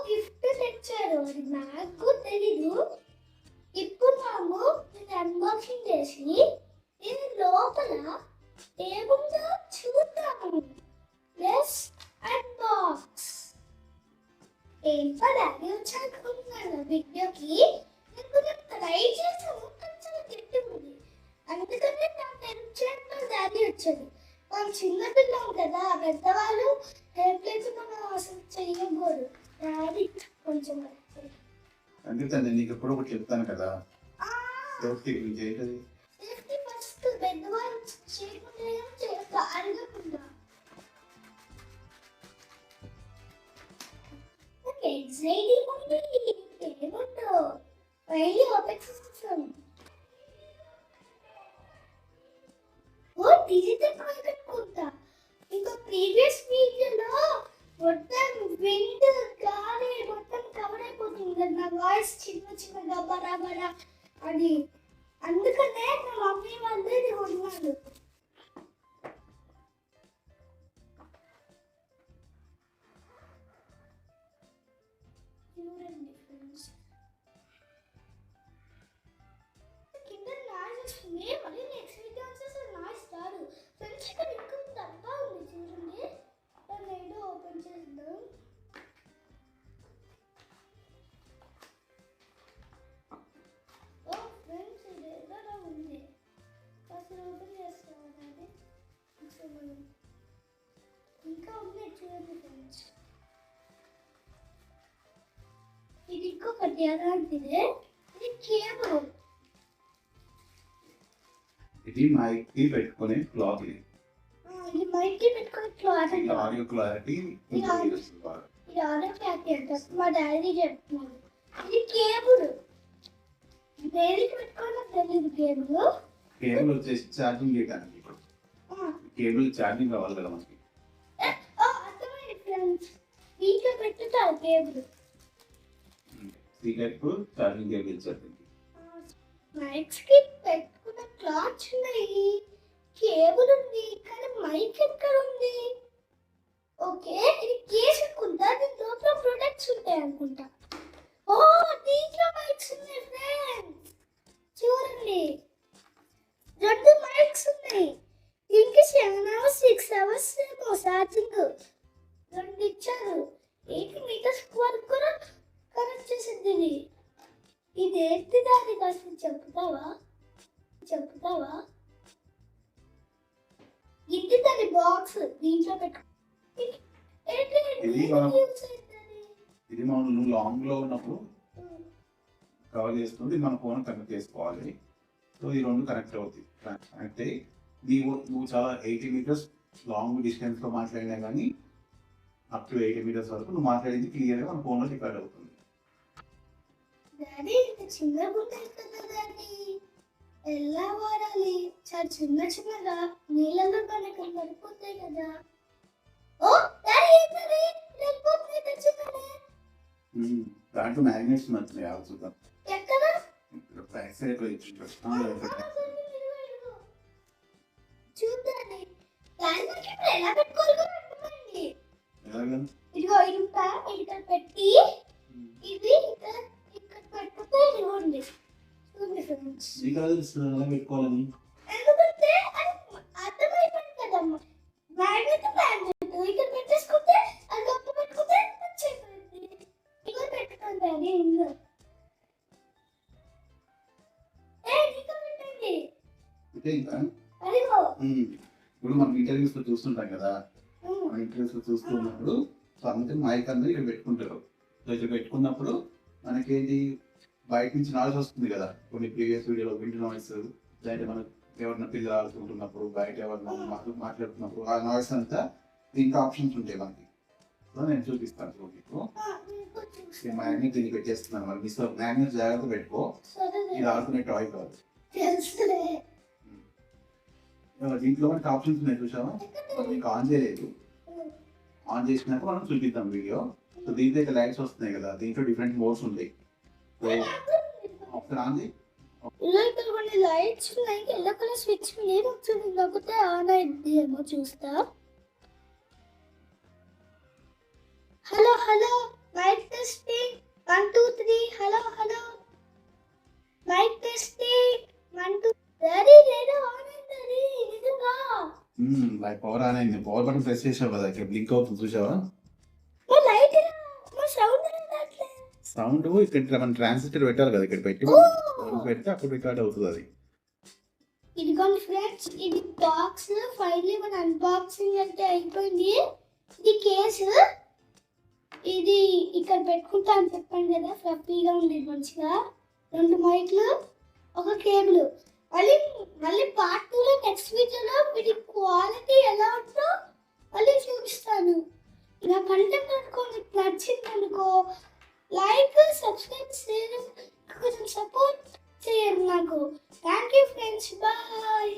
Gift తెచ్చారు, అది నాకు తెలీదు. ఇప్పుడు మేము ఇది అన్బాక్సింగ్ చేసి ఇది లోపల ఏముందో చూద్దాము. Let's unbox. ఏం పడాలి వచ్చానుకుంటున్నాను వీడియోకి. నేను ట్రై చేసాము, కొంచెం గట్టి ఉంది, అందుకనే నాకు హెల్ప్ చేయడం డాడీ వచ్చాడు. మనం చిన్నపిల్లం కదా, పెద్దవాళ్ళు హెల్ప్ లేకుండా మనం అసలు చెయ్యకూడదు. డాడీ కొంచెం అందుకని నీకు ఎప్పుడు ఒకటి చెప్తాను కదా, సేఫ్టీ ఫస్ట్ పెద్దవాళ్ళు చేయకుండా అడగకుండా. ఎగ్జైటింగ్ ఉంది, ఏముందో వెళ్ళి ఓపెన్ చేస్తాను. ఓ డిజిటల్ మైక్ అనుకుంటా. ఇంకా ప్రీవియస్ వీడియోలో మొత్తం విండ్ గాలి మొత్తం కవర్ అయిపోతుంది కదా, నా వాయిస్ చిన్న చిన్నగా బరాబరా అది. అందుకనే నా మమ్మీ వాళ్ళు ఇది కొన్నారు. కింద నాయిస్ వస్తుంది, మళ్ళీ నెక్స్ట్ వీడియో వచ్చేసి నాయిస్ రాదు. ఫ్రెండ్స్ ఇక్కడ ఇంకా డబ్బా ఉంది చూడండి, దాన్ని ఏదో ఓపెన్ చేద్దాం. ఓ ఫ్రెండ్స్ ఇది ఏదో ఉంది, అసలు ఓపెన్ చేస్తాం అది. ఇంకా ఉన్నాయి చూడండి ఫ్రెండ్స్. ఇది ఇంకొకటి అలాంటిది, ఇది కేబుల్. ఇది మైక్ కి పెట్టుకునే క్లాత్. ఇది మైక్ కి పెట్టుకునే క్లాత్. ఇది ఆడియో క్లారిటీ ఇంప్రూవ్ బాగా. ఇది ఆడియో క్లారిటీ అంటే మా డాడీ చెప్తున్నాడు. ఇది కేబుల్, దేనికి పెట్టుకోవాలో తెలియదు. కేబుల్ వచ్చేసి ఛార్జింగ్ చేయడానికి. ఇప్పుడు కేబుల్ ఛార్జింగ్ కావాలి కదా మనకి. అర్థమైంది ఫ్రెండ్స్, దీంట్లో పెట్టుతారు cable. Secret charging cable charging. Mics కి పెట్టుకున్న క్లాత్స్ ఉన్నాయి, కేబుల్ ఉంది, కానీ మైక్ ఎక్కడ ఉంది? ఓకే, ఇది కేస్ అనుకుంటా, దీని లోపల ప్రొడక్ట్స్ ఉంటాయి అనుకుంటా. ఓ దీంట్లో మైక్స్ ఉన్నాయి ఫ్రెండ్స్, చూడండి రెండు మైక్స్ ఉన్నాయి. దీనికి 7 hours 6 hours ఏమో ఛార్జింగ్ రెండు ఇచ్చారు. 8 meters వరకు కూడా కనెక్ట్ చేసింది. ఇది ఏంటి దాని కోసం చెప్తావా? ఇది దాని బాక్స్, దీంట్లో పెట్టు. ఇది మనం నువ్వు లాంగ్ లో ఉన్నప్పుడు కవర్ చేసుకుంటే మన ఫోన్ కనెక్ట్ చేసుకోవాలి. సో ఈ రెండు కనెక్ట్ అవుతాయి. అంటే నువ్వు చాలా 80 meters లాంగ్ డిస్టెన్స్ లో మాట్లాడినా కానీ అప్ టు 80 meters వరకు నువ్వు మాట్లాడింది క్లియర్ గా మన ఫోన్ లో రికార్డ్ అవుతుంది. డాడీ ఇది చిన్న గుండెలు కదా డాడీ, ఎలా వాడాలి? చాలా చిన్నగా నీళ్ళలో మనకి పడిపోతాయి కదా. ఓ డాడీ ఏంటది పడిపోతుంది తెచ్చుకోండి. దాంట్లో మ్యాగ్నెట్స్ మధ్య చూద్దాం. ఎక్కడ? బ్యాక్ సైడ్ లో చూద్దాని దాని మనకి ఎలా పెట్టుకోవాలో అర్థమైంది. ఇదిగో ఇక్కడ పెట్టి ఇది ఇక్కడ పెట్టుకుంటే ఇదిగోండి. చూడండి ఫ్రెండ్స్, ఎలా పెట్టుకోవాలని ఎందుకంటే అర్థమైపోయింది కదమ్మా. మ్యాగ్నెట్ ఇక్కడ పెట్టేసుకుంటే అది లోపల పెట్టుకుంటే వచ్చేపోయింది. ఇదిగో పెట్టుకోండి అది ఇందులో. ఇక్కడ పెట్టండి. అదిగో ఇప్పుడు మనం ఇంటర్వ్యూస్ లో చూస్తుంటాం కదా, మన ఇంటర్వ్యూస్ లో చూస్తున్నప్పుడు అందుకే మైక్ అందరూ ఇక్కడ పెట్టుకుంటారు. సో ఇక్కడ పెట్టుకున్నప్పుడు మనకేంటి బయట నుంచి నాయిస్ వస్తుంది కదా, కొన్ని ప్రీవియస్ వీడియోలో విండ్ నాయిస్, లేదంటే మనం ఎవరైనా పిల్లలు ఆడుకుంటున్నప్పుడు, బయట ఎవరైనా మాట్లాడుతున్నప్పుడు ఆ నాయిస్ అంతా దీనికి ఆప్షన్స్ ఉంటాయి మనకి. సో నేను చూపిస్తాను చూపిస్తూ మ్యాగ్నెట్ దీన్ని పెట్టేస్తున్నాను. మరి మిస్ మ్యాగ్నెట్ జాగ్రత్త పెట్టుకో, ఇది ఆడుకునే టాయ్ కాదు. దీంట్లో మనకి ఆప్షన్స్ ఉన్నాయి చూసావా, నీకు ఆన్ చేయలేదు. ఆన్ చేసినాక మనం చూపిద్దాం వీడియో. సో దీంట్లో అయితే లైట్స్ వస్తున్నాయి కదా, దీంట్లో డిఫరెంట్ మోడ్స్ ఉంటాయి. సో ఒకసారి ఆన్ చేయి. ఇక్కడ కొన్ని లైట్స్ ఉన్నాయి, ఎల్లో కలర్ స్విచ్ లేదు. ఒకసారి నొక్కితే ఆన్ అయింది ఏమో చూస్తా. Hello mic test power on అయింది. పవర్ బటన్ ప్రెస్ చేసావు కదా, ఇక్కడ బ్లింక్ అవుతుంది చూసావా? మా లైట్ మా సౌండ్ రావట్లే. సౌండ్ ఇక్కడ మనం ట్రాన్సిస్టర్ పెట్టాలి కదా, ఇక్కడ పెట్టి పెడితే అప్పుడు రికార్డ్ అవుతుంది అది. ఇదిగోండి ఫ్రెండ్స్, ఇది బాక్స్ ఫైనల్లీ మన అన్బాక్సింగ్ అంటే అయిపోయింది. ఇది కేసు, ఇది ఇక్కడ పెట్టుకుంటా అని చెప్పండి కదా, ఫ్లఫీగా ఉంది మంచిగా. 2 మైక్లు, ఒక కేబుల్. మళ్ళీ పార్ట్ 2లో నెక్స్ట్ వీడియోలో వీటి క్వాలిటీ ఎలా ఉందో మళ్ళీ చూపిస్తాను. ఇలా కంటెంట్ అనుకో మీకు నచ్చింది అనుకో, లైక్ సబ్స్క్రైబ్ చేయడం, కొంచెం సపోర్ట్ చేయండి నాకు. Thank you friends, bye.